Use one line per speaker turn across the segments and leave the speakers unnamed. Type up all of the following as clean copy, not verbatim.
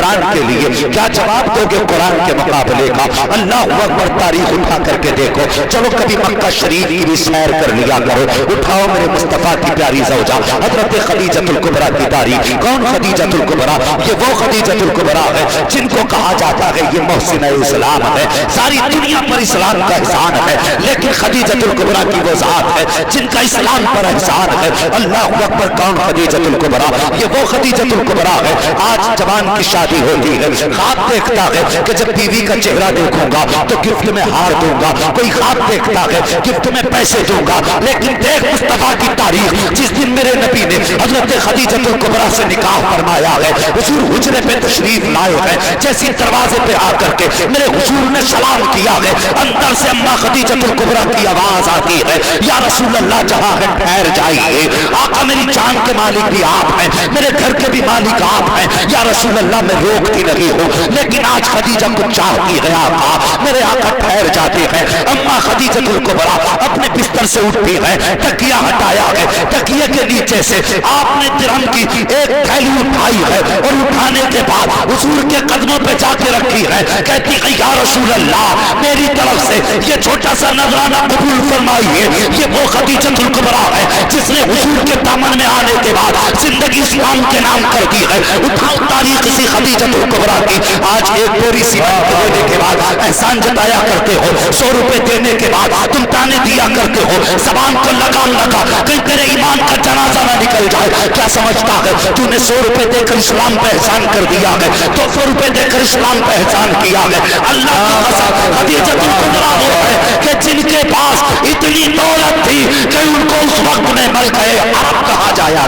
قرآن کے لیے کیا جواب دو گے قرآن کے مقابلے کا؟ اللہ اکبر، تاریخ اٹھا کر کے دیکھو، چلو کبھی مکہ شریف کی بھی سیر کر لیا کرو، اٹھاؤ میرے مصطفیٰ کی پیاری زوجہ حضرت خدیجۃ الکبریٰ کی تاریخ۔ کون خدیجۃ الکبریٰ؟ یہ وہ خدیجۃ الکبریٰ ہے جن کو کہا جاتا ہے یہ محسن اسلام ہے، ساری دنیا پر اسلام کا احسان ہے، لیکن خدیجۃ الکبریٰ کی وہ ذات ہے جن کا اسلام پر احسان ہے۔ اللہ اکبر، کون خدیجۃ الکبریٰ؟ یہ وہ خدیجۃ الکبریٰ ہے۔ آج جوان کی شادی ہوتی ہے، خواب دیکھتا ہے کہ جب بیوی کا چہرہ دیکھوں گا تو گفٹ میں ہار دوں گا، کوئی خواب دیکھتا ہے گفٹ میں پیسے دوں گا، لیکن دیکھ مصطفیٰ کی تاریخ، جس دن میرے نبی نے حضرت خدیجۃ الکبریٰ سے نکاح فرمایا ہے، حضور حجرے پہ تشریف لائے ہیں، جیسی دروازے پہ آ کر کے میرے حضور نے سلام کیا ہے، اندر سے اماں خدیجۃ الکبریٰ کی آواز آتی ہے، یا رسول اللہ جہاں ہے ٹھہر جائیے، آقا میری جان کے مالک بھی آپ ہیں، میرے گھر کے بھی مالک آپ ہیں، یا رسول اللہ میں روکتی نہیں ہوں، لیکن آج خدیجہ کو چاہتی ہے آقا، میرے آقا ٹھہر جاتے ہیں۔ اماں خدیجۃ الکبریٰ اپنے بستر سے اٹھتی ہے، تکیہ ہٹایا ہے، تکیے کے نیچے سے آپ نے درہم کی ایک تھیلی اٹھائی ہے، اور اٹھانے کے بعد حضور کے قدموں پہ جا کے رکھی ہے، کہتی ہے یا رسول اللہ میری طرف سے یہ چھوٹا سا نذرانہ قبول فرمائیے۔ یہ وہ خدیجۃ الکبریٰ ہے جس نے حضور کے دامن میں آنے کے بعد زندگی اسلام کے نام کر دی ہے۔ اٹھاؤ تاریخ اسی خدیجۃ الکبریٰ کی۔ آج ایک بوری سیمنٹ دینے کے بعد احسان جتایا کرتے ہو، 100 روپے دینے کے بعد تم تانے دیا کرتے ہو، زبان کو لگام لگا کہیں تیرے ایمان کا جنازہ نہ نکل جائے۔ کیا سمجھتا ہے تو نے 100 روپے دے کر اسلام پہ احسان کر دیا ہے، 200 روپے دے کر اسلام پہ احسان کیا ہے۔ اللہ کی قسم خدیجۃ الکبریٰ وہ ہے کہ جن کے پاس اتنی دولت تھی کہ ان کو اس وقت میں ملکہ عرب کہا جایا۔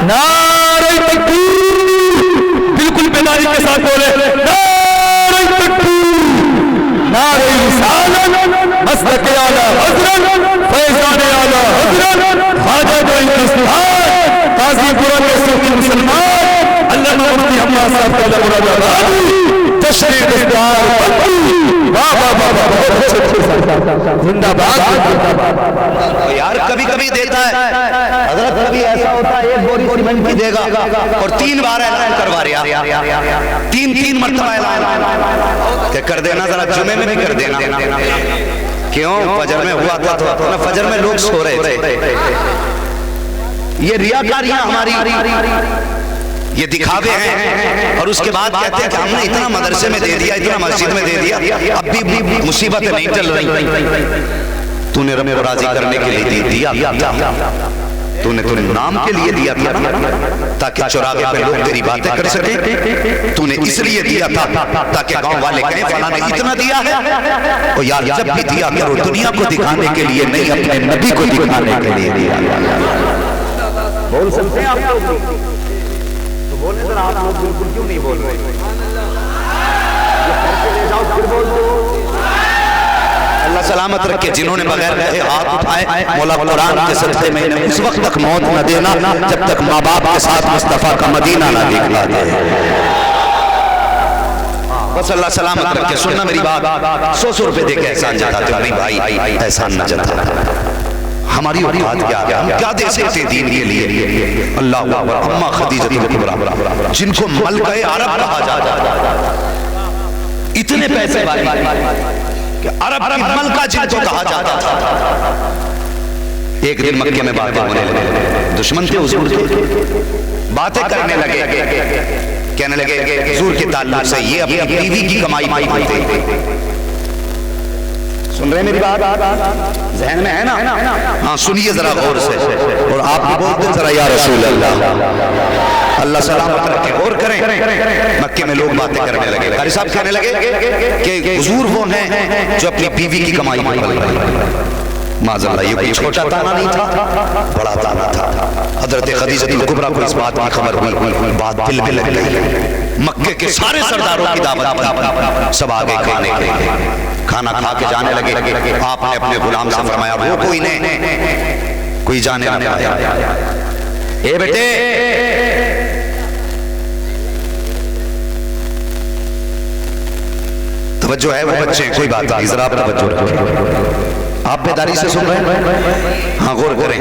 نعرہ تکبیر، بالکل بیداری کے ساتھ بولے، نعرہ تکبیر، نعرہ رسالت، مسلک اعلیٰ حضرت، فیضان اعلیٰ حضرت، خواجہ کوئی دستہار، قاضی پورا کے صوفی مسلمان، اللہ مفتی ہمارا صاحب کا مراد تشریف دستہار، واہ واہ واہ واہ، زندہ باد۔
یار کبھی کبھی دیتا ہے حضرت، کبھی ایسا ہوتا ہے ایک بوری سیمنٹ کی دے گا اور 3 بار اعلان کروا رہا، 3 مرتبہ اعلان کہ کر دینا، ذرا جمعے میں بھی کر دینا۔ کیوں؟ فجر میں ہوا تھا تو فجر میں لوگ سو رہے تھے۔ یہ ریاکاریاں ہماری، یہ دکھاوے ہیں، اور اس کے بعد کہتے ہیں کہ ہم نے اتنا مدرسے میں دے دیا، اتنا مسجد میں دے دیا، اب بھی مصیبتیں نہیں چل رہی۔ تو نے رب راضی کرنے کے لیے دیا، تو نے نام کے لیے دیا تھا تاکہ چوراہے پہ لوگ تیری باتیں کر سکیں، تو نے اس لیے دیا تھا تاکہ گاؤں والے کہیں فلاں نے اتنا دیا ہے۔ اور یار جب بھی دیا کرو دنیا کو دکھانے کے لیے نہیں، اپنے نبی کو دکھانے کے لیے دیا۔ بول سکتے ہیں آپ لوگ؟ تو بولنے ذرا آپ لوگ بالکل کیوں نہیں بول رہے؟ یہ گھر سے لے جاؤ پھر بول دو۔ اللہ سلامت رکھے، جنہوں نے بغیر کہے ہاتھ اٹھائے، مولا قرآن کے صدقے میں انہیں اس وقت تک موت نہ دینا جب تک ماں باپ کے ساتھ مصطفیٰ کا مدینہ نہ دکھلا دے۔ بس اللہ سلامت رکھے، سننا میری بات، 100 روپے دے کے احسان جتاتے ہو نہیں بھائی، احسان نہ جتا۔ ہماری اوقات کیا دے سکتے دین کے لیے؟ اللہ اکبر، اماں خدیجۃ الکبریٰ جن کو ملکہ عرب کہا جاتا، اتنے پیسے والی کہ عرب کی ملکہ جن کو کہا جاتا تھا۔ ایک دن مکے میں باتیں ہونے لگے، دشمن تھے حضور کے، باتیں کرنے لگے، کہنے لگے حضور کے تعلق سے یہ اپنی بیوی کی کمائی مانگتے۔ سن رہے میری بات؟ ذہن میں ہے نا؟ ہاں سنیے ذرا غور سے، اور آپ بھی بولتے ذرا یا رسول اللہ۔ اللہ سلامت رکھے، غور کریں۔ مکے میں لوگ باتیں کرنے لگے، قاری صاحب کہنے لگے کہ حضور وہ ہیں جو اپنی بیوی کی کمائی مانگتے ہیں۔ معاذ اللہ، یہ کوئی چھوٹا تانا نہیں تھا، بڑا تانا تھا۔ حضرت خدیجۃ الکبریٰ کو اس بات کی خبر ہوئی، بات دل میں لگ گئی۔ مکے کے سارے سرداروں کی دعوت، سب آگے کھانے کے لیے، کھانا کھا کے جانے لگے۔ آپ نے اپنے غلام سے فرمایا وہ کوئی نہیں، کوئی جانے نہ پایا۔ اے بیٹے، توجہ ہے وہ بچے، کوئی بات نہیں، ذرا آپ توجہ رکھیں۔ آپ بیداری سے سن رہے ہیں؟ ہاں غور کریں.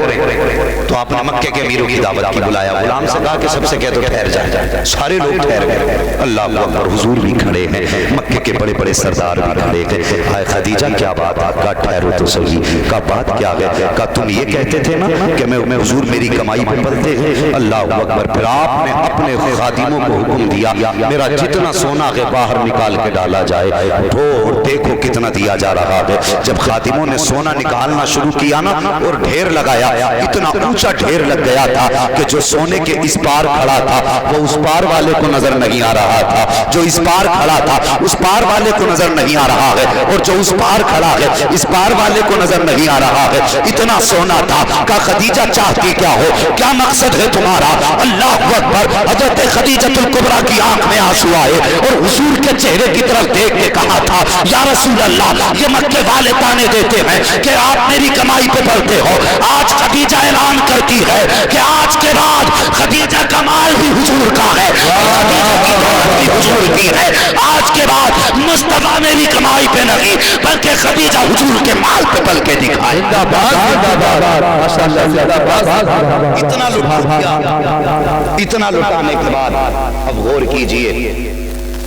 تو آپ نے مکے کے امیروں کی دعوت کی, بلایا, غلام سے کہا کہ سب سے کہہ دو ٹھہر جائیں. سارے لوگ ٹھہر گئے. اللہ اکبر, حضور بھی کھڑے ہیں, مکے کے بڑے بڑے سردار بھی کھڑے ہیں. ہائے خدیجہ کیا بات ہے؟ کہا ٹھہرو تو صحیح. کہا بات کیا ہے؟ کہا تم یہ کہتے تھے نا کہ میں حضور میری کمائی پہ پلتے ہیں. اللہ اکبر. پھر آپ نے اپنے خادموں کو حکم دیا میرا جتنا سونا ہے باہر نکال کے ڈالا جائے. دیکھو کتنا دیا جا رہا ہے. جب خادموں نے سونا نکالنا شروع کیا نا اور ڈھیر لگایا, اتنا اونچا ڈھیر لگ گیا تھا کہ جو سونے کے اس پار کھڑا تھا وہ اس پار والے کو نظر نہیں آ رہا تھا, جو اس پار کھڑا تھا اس پار والے کو نظر نہیں آ رہا ہے, اور جو اس پار کھڑا ہے اس پار والے کو نظر نہیں آ رہا ہے. اتنا سونا تھا. کہ خدیجہ چاہتی کیا ہو, کیا مقصد ہے تمہارا؟ اللہ اکبر. حضرت خدیجہ الکبریٰ کی آنکھ میں آنسو آئے اور حضور کے چہرے کی طرف دیکھ کے کہا تھا یا رسول اللہ, یہ مکے والے تانے دیتے ہیں کہ آپ میری کمائی پہ پڑتے ہو. آج خدیجہ اعلان کرتی ہے کہ آج کے بعد خدیجہ کا مال بھی حضور کا ہے, خدیجہ کی دولت بھی حضور کی ہے. آج کے بعد مصطفیٰ میری کمائی پہ نہیں بلکہ خدیجہ حضور کے مال پہ پل کے دکھائے. اتنا لٹا دیا. اتنا لٹانے کے بعد اب غور کیجئے,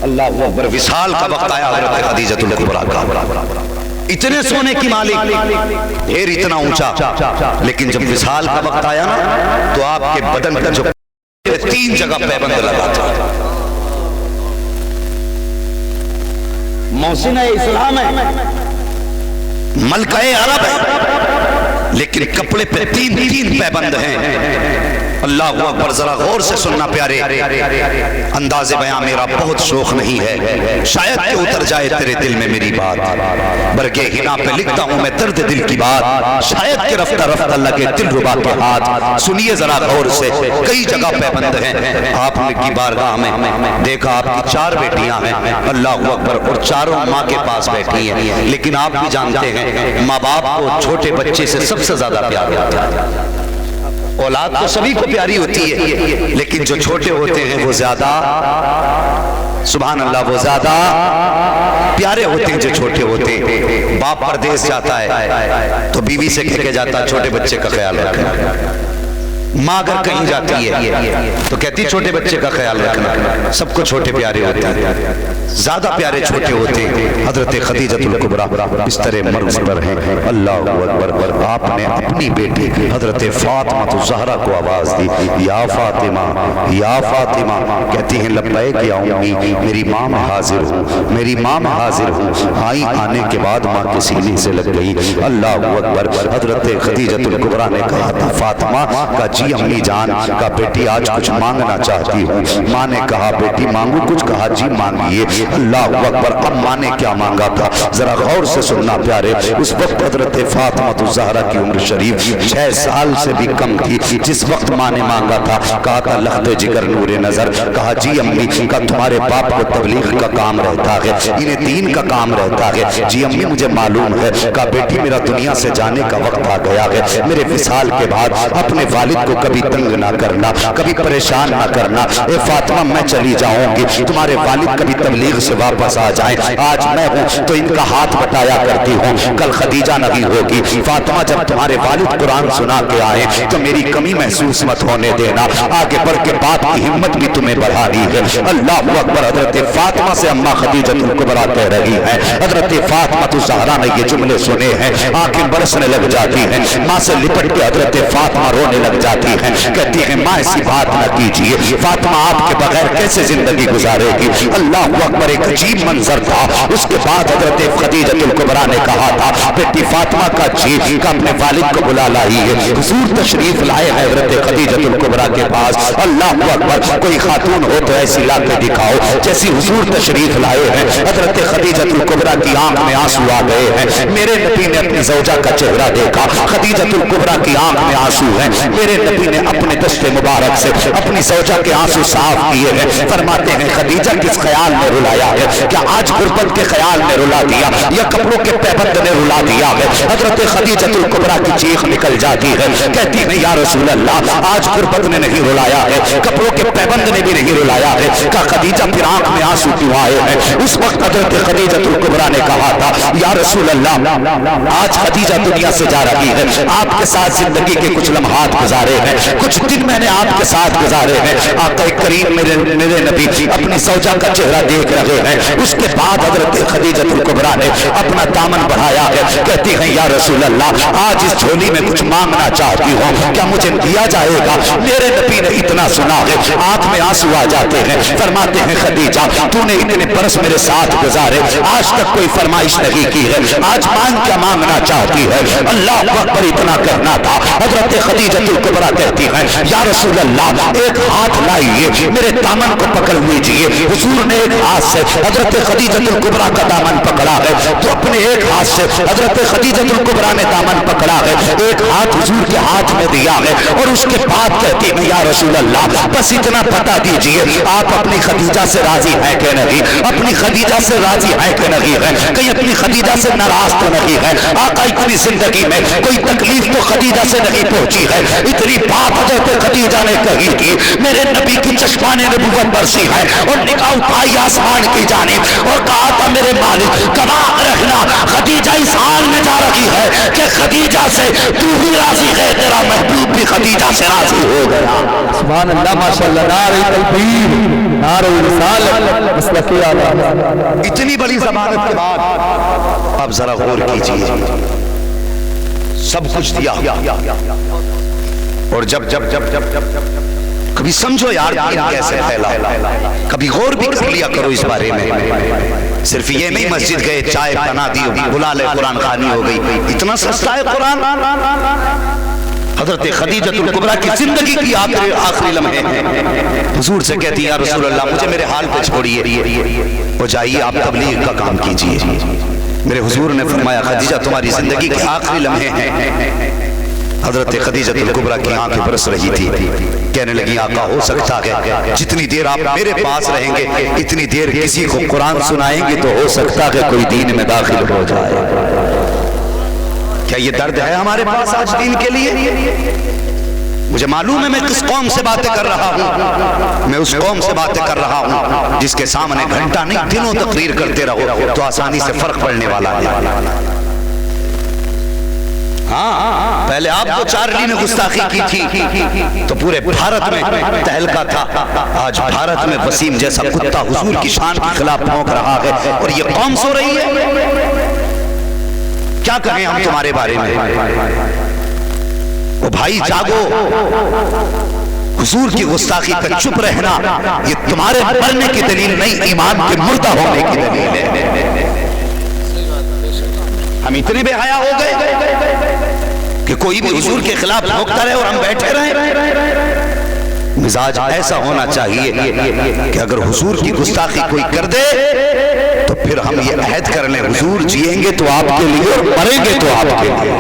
اللہ اکبر, وصال کا وقت آیا حضرت خدیجہ الکبریٰ کا. اتنے سونے کی مالک, ڈھیر اتنا اونچا, لیکن جب وصال کا وقت آیا نا تو آپ کے بدن کا جو 3 جگہ پیبند لگا تھا. محسن اسلام ہے, ملکہ عرب ہے, لیکن کپڑے پہ 3 پیبند ہیں. اللہ اکبر. ذرا غور سے سننا پیارے, انداز بیان میرا بہت شوق نہیں ہے, شاید کہ اتر جائے تیرے دل میں میری بات. برگے ہنا پہ لکھتا ہوں میں درد دل کی بات, شاید کہ رفتہ رفتہ لگے دل ربا کے ہاتھ. سنیے ذرا غور سے, کئی جگہ پیبند ہیں. آپ نے کی بارگاہ میں دیکھا آپ کی 4 بیٹیاں ہیں. اللہ اکبر. اور چاروں ماں کے پاس بیٹھی ہیں, لیکن آپ بھی جانتے ہیں ماں باپ کو چھوٹے بچے سے سب سے زیادہ پیار ہوتا ہے. اولاد تو سبھی کو پیاری ہوتی ہے, لیکن جو چھوٹے ہوتے ہیں وہ زیادہ, سبحان اللہ, وہ زیادہ پیارے ہوتے ہیں جو چھوٹے ہوتے ہیں. باپ پردیس جاتا ہے تو بیوی سے کہہ کے جاتا چھوٹے بچے کا خیال رکھنا. ماں اگر کہیں جاتی ہے تو کہتی چھوٹے بچے کا خیال رکھنا. سب کو چھوٹے پیارے ہوتے ہیں, زیادہ پیارے چھوٹے ہوتے ہیں. حضرت خدیجہ الکبریٰ بستر مرض پر ہیں. اللہ اکبر. آپ نے اپنی بیٹی حضرت فاطمہ الزہرا کو آواز دی, یا فاطمہ, یا فاطمہ. کہتی ہیں لبیک یا امی, میری ماں میں حاضر ہوں, میری ماں میں حاضر ہوں. آئی, آنے کے بعد ماں کے سینے سے لگ گئی. اللہ اکبر. حضرت خدیجہ الکبریٰ نے کہا تھا فاطمہ کا جی امی جان, کا بیٹی آج کچھ مانگنا چاہتی ہوں. ماں نے کہا بیٹی مانگو کچھ, کہا جی مانگیے. اللہ اکبر. اب ماں نے کیا مانگا تھا ذرا غور سے سننا پیارے. اس وقت حضرت فاطمہ الزہرا کی عمر شریف 6 سال سے بھی کم تھی. جس وقت ماں نے مانگا تھا کہا تھا لخت جگر نور نظر. کہا جی امی, کا تمہارے باپ کو تبلیغ کا کام رہتا ہے, انہیں دین کا کام رہتا ہے. جی امی مجھے معلوم ہے. کہا بیٹی میرا دنیا سے جانے کا وقت آ گیا ہے. میرے وصال کے بعد اپنے والد کو کبھی تنگ نہ کرنا, کبھی پریشان نہ کرنا. اے فاطمہ میں چلی جاؤں گی, تمہارے والد کبھی تبلیغ سے واپس آ جائیں. آج میں ہوں تو ان کا ہاتھ بٹایا کرتی ہوں, کل خدیجہ نہیں ہوگی. فاطمہ جب تمہارے والد قرآن سنا کے آئے تو میری کمی محسوس مت ہونے دینا. آگے بڑھ کے بات کی ہمت بھی تمہیں بڑھانی ہے. اللہ اکبر. حضرت فاطمہ سے اماں خدیجہ الکبریٰ کہہ رہی ہیں. حضرت فاطمہ الزہرا نے یہ جملے سنے ہیں, آنکھیں برسنے لگ جاتی ہیں. ماں سے لپٹ کے حضرت فاطمہ رونے لگ جاتی ہیں. کہتی ہیں ماں ایسی بات نہ کیجیے, فاطمہ آپ کے بغیر کیسے زندگی گزارے گی. اللہ اکبر. ایک عجیب منظر تھا. اس کے بعد حضرت خدیجہ الکبریٰ نے کہا تھا بیٹی فاطمہ کا جی کا اپنے والد کو بلا لائی ہے. حضور تشریف لائے ہیں حضرت خدیجہ الکبریٰ کے پاس. اللہ اکبر. کوئی خاتون ہو تو ایسی لا کے دکھاؤ جیسی حضور تشریف لائے ہیں. حضرت خدیجہ الکبریٰ کی آنکھ میں آنسو آ گئے ہیں. میرے نبی نے اپنی زوجہ کا چہرہ دیکھا, خدیجہ الکبریٰ کی آنکھ میں آنسو ہیں. میرے نبی نے اپنے دست مبارک سے اپنی زوجہ کے آنسو صاف کیے ہیں. فرماتے ہیں خدیجہ کس خیال میں رلایا ہے؟ کیا آج غربت کے خیال میں رلا دیا یا کپڑوں کے پیبند نے رلا دیا ہے؟ حضرت خدیجہ الکبریٰ کی چیخ نکل جاتی ہے، کہتی ہے یا رسول اللہ آج غربت نے نہیں رلایا ہے، کپڑوں کے پیبند نے بھی نہیں رلایا ہے. کہا خدیجہ پھر آنکھ میں آنسو کیوں آئے ہیں؟ اس وقت حضرت خدیجہ الکبریٰ نے کہا تھا یا رسول اللہ آج خدیجہ دنیا سے جا رہی ہے، آپ کے ساتھ زندگی کے کچھ لمحات گزارے ہیں، کچھ دن میں نے آپ کے ساتھ گزارے ہیں. آقا کریم میرے نبی اپنی زوجہ کا چہرہ دیکھ رہے ہیں. اس کے بعد حضرت خدیجہ الکبریٰ نے اپنا دامن بڑھایا ہے، کہتی ہیں یا رسول اللہ آج اس جھولی میں کچھ مانگنا چاہتی ہوں، کیا مجھے دیا جائے گا؟ میرے نبی نے اتنا سنا ہے آنکھ میں آنسو آ جاتے ہیں. فرماتے ہیں خدیجہ تو نے اتنے برس میرے ساتھ گزارے، آج تک کوئی فرمائش نہیں کی ہے، آج مانگ کیا مانگنا چاہتی ہے؟ اللہ اکبر اتنا کہنا تھا. حضرت خدیجہ الکبریٰ کہتی ہیں یا رسول اللہ ایک ہاتھ لائیے میرے دامن کو پکڑ لیجیے. حضور نے ایک ہاتھ سے حضرت خدیجہ الکبریٰ کا دامن پکڑا ہے تو اپنے ایک ہاتھ سے حضرت خدیجہ الکبریٰ نے دامن پکڑا ہے، ایک ہاتھ حضور کے ہاتھ میں دیا ہے اور اس کے بعد کہتی ہے یا رسول اللہ بس اتنا بتا دیجئے آپ اپنی خدیجہ سے راضی ہیں کہ نہیں، اپنی خدیجہ سے راضی ہیں کہ نہیں ہے، کہیں اپنی خدیجہ سے ناراض تو نہیں ہے؟ آقا اتنی زندگی میں کوئی تکلیف تو خدیجہ سے نہیں پہنچی ہے. اتنی بات حضرت خدیجہ نے کہی تھی، میرے نبی کی چشمان نبوت برسی ہے اور نگاہ اٹھائی آسمان کی جانب اور کہا تھا میرے مالک گواہ رکھنا خدیجہ اس حال میں جا رہی ہے کہ خدیجہ سے تو بھی راضی ہے، تیرا محبوب بھی خدیجہ سے راضی ہو گیا.
سبحان اللہ ماشاءاللہ. نعرہ تکبیر، نعرہ رسالت، مسلک اعلیٰ.
اتنی بڑی ضمانت کے بعد اب ذرا غور کیجیے، سب کچھ دیا اور جب کبھی سمجھو یار دین کیسے پھیلا، کبھی غور بھی کر لیا کرو اس بارے میں. صرف یہ نہیں مسجد گئے چائے بنا دی بلا لے قرآن خوانی ہو گئی، اتنا سستا ہے قرآن. حضرت خدیجہ الکبریٰ کی زندگی کی آخری لمحے حضور سے کہتی ہے یا رسول اللہ مجھے میرے حال پہ چھوڑیے اور جائیے آپ تبلیغ کا کام کیجیے. میرے حضور نے فرمایا خدیجہ تمہاری زندگی کے آخری لمحے ہیں. حضرت خدیجہ الکبریٰ کی آنکھیں برس رہی تھی، کہنے لگی آقا ہو سکتا ہے جتنی دیر آپ میرے پاس رہیں گے اتنی دیر کسی کو قرآن سنائیں گے تو ہو سکتا ہے کوئی دین میں داخل ہو جائے. کیا یہ درد ہے ہمارے پاس آج دین کے لیے؟ مجھے معلوم ہے میں کس قوم سے باتیں کر رہا ہوں، میں اس قوم سے باتیں کر رہا ہوں جس کے سامنے گھنٹہ نہیں دنوں تقریر کرتے رہو تو آسانی سے فرق پڑنے والا ہے. ہاں پہلے آپ کو چارلی نے گستاخی کی تھی تو پورے بھارت میں تہلکا تھا، آج بھارت میں وسیم جیسا کتا حضور کی شان کے خلاف بھونک رہا ہے اور یہ قوم سو رہی ہے. کیا کہیں ہم تمہارے بارے میں؟ او بھائی جاگو، حضور کی گستاخی پہ چپ رہنا یہ تمہارے مرنے کی دلیل نہیں، ایمان کے مردہ ہونے کی دلیل ہے. ہم اتنے بے حیا ہو گئے کہ کوئی بھی حضور کے خلاف بھونکتا رہے اور ہم بیٹھے رہیں. مزاج ایسا ہونا چاہیے کہ اگر حضور کی گستاخی کوئی کر دے تو پھر ہم یہ عہد کر لیں حضور جیئیں گے تو آپ کے لیے اور مریں گے تو آپ کے لیے.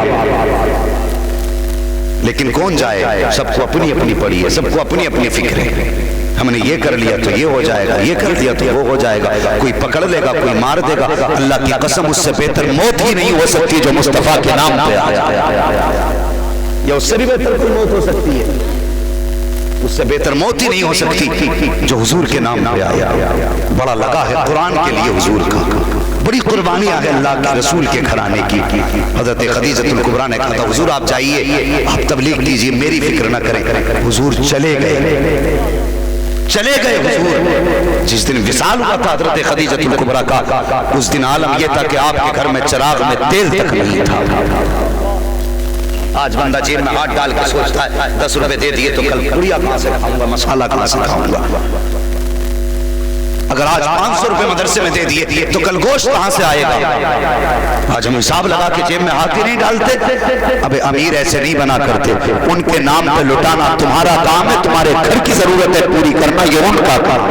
لیکن کون جائے؟ سب کو اپنی اپنی پڑی ہے، سب کو اپنی اپنی فکر ہے. ہم نے یہ کر لیا تو یہ ہو جائے گا، یہ کر لیا تو وہ ہو جائے گا، کوئی پکڑ لے گا کوئی مار دے گا. اللہ کی قسم اس سے بہتر موت ہی نہیں ہو سکتی جو مصطفیٰ کے نام پہ آیا، یا اس سے بھی بہتر کوئی موت ہو سکتی ہے؟ اس سے بہتر موت ہی نہیں ہو سکتی جو حضور کے نام پہ آیا. بڑا لگا ہے قرآن کے لیے حضور کا، بڑی قربانیاں ہیں اللہ کے رسول کے گھرانے کی. حضرت خدیجہ الکبریٰ نے کہا تھا حضور آپ جائیے آپ تبلیغ کیجیے میری فکر نہ کریں. حضور چلے گئے حضور. جس دن وصال ہوا تھا حضرت خدیجہ الکبریٰ کا اس دن عالم یہ تھا کہ آپ کے گھر میں چراغ میں تیل تک نہیں تھا. آج بندہ جیب میں ہاتھ ڈال کے سوچتا ہے 10 روپے دے دیے تو کل پوریا کہاں سے کھاؤں گا، مسالہ کہاں سے کھاؤں گا. اگر آج 500 روپے مدرسے میں دے دیے تو کل گوشت کہاں سے آئے گا. آج ہم حساب لگا کے جیب میں ہاتھ ہی نہیں ڈالتے. اب امیر ایسے نہیں بنا کرتے، ان کے نام پہ لٹانا تمہارا کام ہے، تمہارے گھر کی ضرورت ہے پوری کرنا یہ ان کا کام.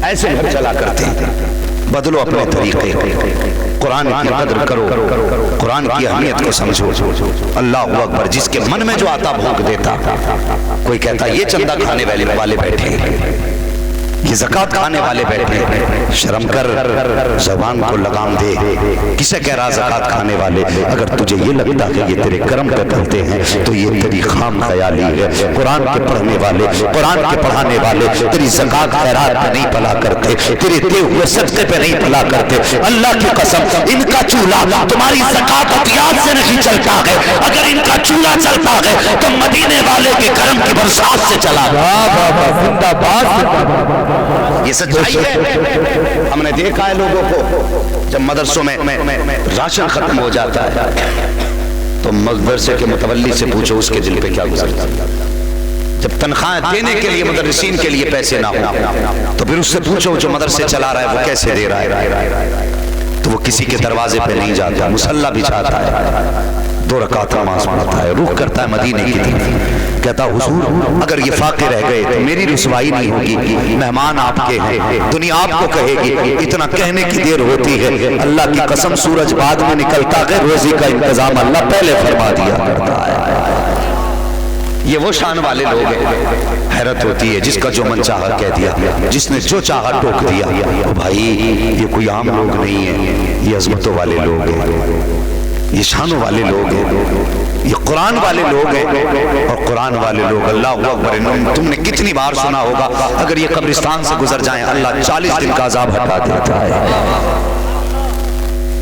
ایسے گھر چلا کرتے ہیں. بدلو اپنے طریقے، قرآن کی قدر کرو، قرآن کی اہمیت کو سمجھو۔ اللہ اکبر، جس کے من میں جو آتا بھونک دیتا۔ کوئی کہتا یہ چندہ کھانے والے بیٹھے ہیں، یہ زکوٰۃ کھانے والے بیٹھے ہیں، شرم کر، زبان کو لگام دے۔ کسے کہہ رہا زکوٰۃ کھانے والے؟ اگر تجھے یہ لگتا ہے یہ تیرے کرم پہ پلتے ہیں تو یہ تیری خام خیالی ہے۔ قرآن کے پڑھنے والے، قرآن کے پڑھانے والے تیری زکوٰۃ خیرات پہ نہیں پلا کرتے، تیرے دے ہوئے صدقے پہ نہیں پلا کرتے۔ اللہ کی قسم، ان کا چولہا تمہاری زکوٰۃ عطیات سے نہیں چلتا ہے، اگر ان کا چولہا چلتا ہے تو مدینے والے کے کرم کی برسات سے چلا ہے۔
زندہ باد،
یہ سچائی ہے۔ ہم نے دیکھا ہے لوگوں کو جب مدرسوں میں راشن ختم ہو جاتا ہے تو مدرسے کے متولی سے پوچھو اس کے دل پہ کیا گزرتا ہے۔ جب تنخواہ دینے کے لیے مدرسین کے لیے پیسے نہ ہوں تو پھر اس سے پوچھو جو مدرسے چلا رہا ہے وہ کیسے دے رہا ہے، تو وہ کسی کے دروازے پہ نہیں جاتا، مصلی بچھاتا ہے، 2 رکعت نماز پڑھتا ہے، رخ کرتا ہے مدینے کی طرف، کہتا حضور اگر یہ فاقے رہ گئے تو میری رسوائی نہیں ہوگی، مہمان آپ کے ہیں، دنیا آپ کو کہے گی۔ اتنا کہنے کی دیر ہوتی ہے، اللہ کی قسم سورج بعد میں نکلتا ہے، روزی کا انتظام اللہ پہلے فرما دیا کرتا ہے۔ یہ وہ شان والے لوگ ہیں، حیرت ہوتی ہے جس کا جو من چاہا کہہ دیا، جس نے جو چاہا ٹوک دیا۔ او بھائی یہ کوئی عام لوگ نہیں ہیں، یہ عظمتوں والے لوگ ہیں، یہ شانوں والے لوگ ہیں، یہ قرآن والے لوگ ہیں۔ اور قرآن والے لوگ، اللہ اکبر، تم نے کتنی بار سنا ہوگا اگر یہ قبرستان سے گزر جائیں اللہ 40 دن کا عذاب ہٹا دیتا ہے۔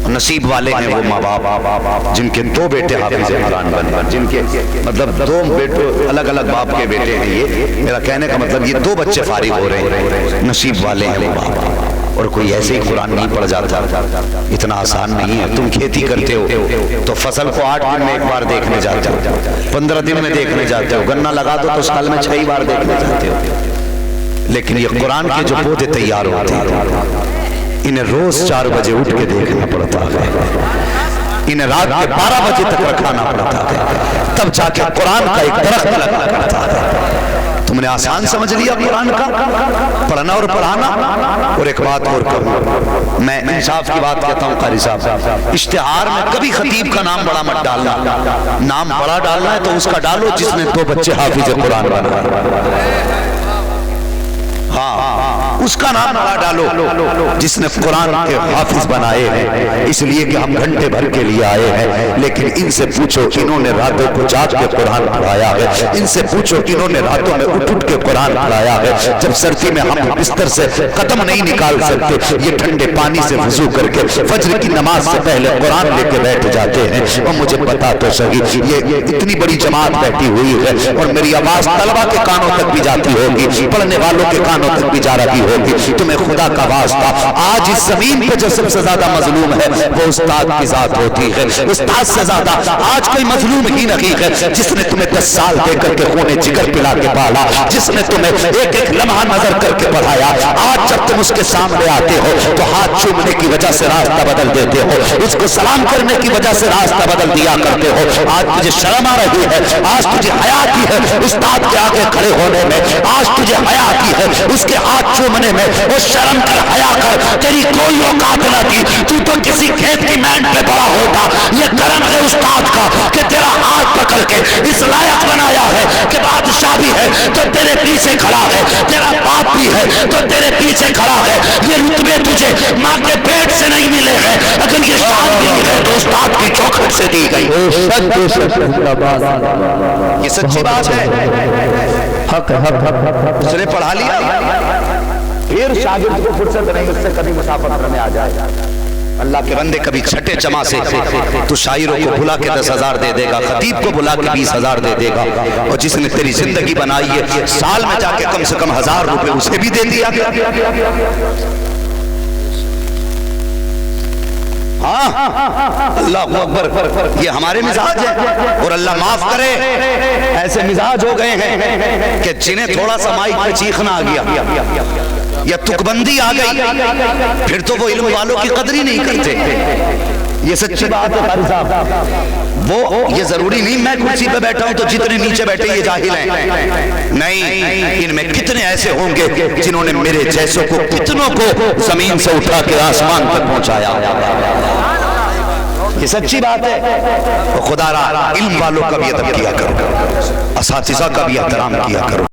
نصیب والے ہیں وہ ماں باپ جن کے 2 بیٹے حافظ قرآن بن، جن کے مطلب 2 بیٹے الگ الگ باپ کے بیٹے ہیں۔ یہ میرا کہنے کا مطلب یہ 2 بچے فارغ ہو رہے ہیں، نصیب والے ہیں وہ باپ۔ اور کوئی ایسے ہی قرآن نہیں پڑھ جاتا، اتنا آسان نہیں ہے۔ تم کھیتی کرتے ہو تو فصل کو 8 دن میں ایک بار دیکھنے جاتے ہو، 15 دن میں دیکھنے جاتے ہو، گنا لگا دو تو سال میں 6 بار دیکھنے جاتے ہو۔ لیکن یہ قرآن کے جو پودے تیار ہوتے ہیں انہیں روز 4 بجے اٹھ کے دیکھنا پڑتا ہے، انہیں رات کے 12 بجے تک رکھانا پڑتا ہے، تب جا کے قرآن کا ایک درخت لگنا پڑتا ہے۔ تم نے آسان سمجھ لیا قرآن کا پڑھنا اور پڑھانا۔ اور ایک بات اور کہوں، میں انصاف کی بات کہتا ہوں قاری صاحب، اشتہار میں کبھی خطیب کا نام بڑا مت ڈالنا، نام بڑا ڈالنا ہے تو اس کا ڈالو جس نے 2 بچے حافظ قرآن بنائے، ہاں اس کا نام بڑا ڈالو جس نے قرآن کے حافظ بنائے ہیں، اس لیے کہ ہم گھنٹے بھر کے لیے آئے ہیں۔ لیکن ان سے پوچھو انہوں نے راتوں کو جاگ کے قرآن پڑھایا ہے، ان سے پوچھو انہوں نے راتوں میں اٹھ کے قرآن پڑھایا ہے۔ جب سردی میں ہم بستر سے قدم نہیں نکال سکتے، یہ ٹھنڈے پانی سے وضو کر کے فجر کی نماز سے پہلے قرآن لے کے بیٹھ جاتے ہیں۔ اور مجھے پتا تو صحیح یہ اتنی بڑی جماعت بیٹھی ہوئی ہے اور میری آواز طلبہ کے کانوں تک بھی جاتی ہوگی، پڑھنے والوں کے کانوں تک بھی جا رہی ہوگی۔ تمہیں خدا کا واسطہ، آج اس زمین پہ جو سب سے زیادہ مظلوم ہے وہ استاد کی ذات ہوتی ہے۔ استاد سے زیادہ آج کوئی مظلوم ہی نہیں ہے جس نے تمہیں 10 سال دے کر کے خون جگر پلا کے پالا، جس نے تمہیں ایک ایک لمحہ نظر کر کے پڑھایا۔ آج جب تم اس کے سامنے آتے ہو تو ہاتھ چومنے کی وجہ سے راستہ بدل دیتے ہو، اس کو سلام کرنے کی وجہ سے راستہ بدل دیا کرتے ہو۔ آج تجھے شرم آ رہی ہے، آج تجھے حیا آتی ہے استاد کے آگے کھڑے ہونے میں، آج تجھے حیا آتی ہے اس کے ہاتھ چومنے میں۔ وہ شرم کر، حیا کر، تیری کوئی اوقات نہ تھی، تو کسی کھیت کی مینڈ پہ بڑا ہوتا۔ یہ کرم ہے استاد کا کہ تیرا ہاتھ پکڑ کے اس لائق بنایا ہے کہ بادشاہ بھی ہے تو تیرے پیچھے کھڑا ہے، تیرا باپ بھی ہے تو تیرے پیچھے کھڑا ہے۔ یہ رتبے تجھے ماں کے پیٹ سے نہیں ملے ہیں، اگر یہ شان ملی ہے تو استاد کی چوکھٹ سے دی گئی۔ یہ سچی بات ہے، اس نے پڑھا لیا پھر شاگرد کو فرصت نہیں اس سے کبھی مسافت میں آ جائے۔ اللہ کے بندے کبھی چھٹے جمع سے تو شاعروں کو بلا کے 10,000 دے دے گا، خطیب کو بلا کے 20,000 دے دے گا، اور جس نے تیری زندگی بنائی ہے سال میں جا کے کم سے کم 1000 روپے اسے بھی دے دیا۔ ہاں اللہ اکبر، یہ ہمارے مزاج ہے اور اللہ معاف کرے ایسے مزاج ہو گئے ہیں کہ جنہیں تھوڑا سا مائک پہ چیخنا آ گیا یا تک بندی آ گئی پھر تو وہ علم والوں کی قدر ہی نہیں کرتے۔ یہ سچی بات ہے قاری صاحب. وہ یہ ضروری نہیں میں کرسی پہ بیٹھا ہوں تو جتنے نیچے بیٹھے یہ جاہل ہیں. نہیں, ان میں کتنے ایسے ہوں گے جنہوں نے میرے جیسوں کو کتنوں کو زمین سے اٹھا کے آسمان تک پہنچایا. یہ سچی بات ہے. خدا را علم والوں کا بھی ادب کیا کرو, اساتذہ کا بھی احترام کیا کرو.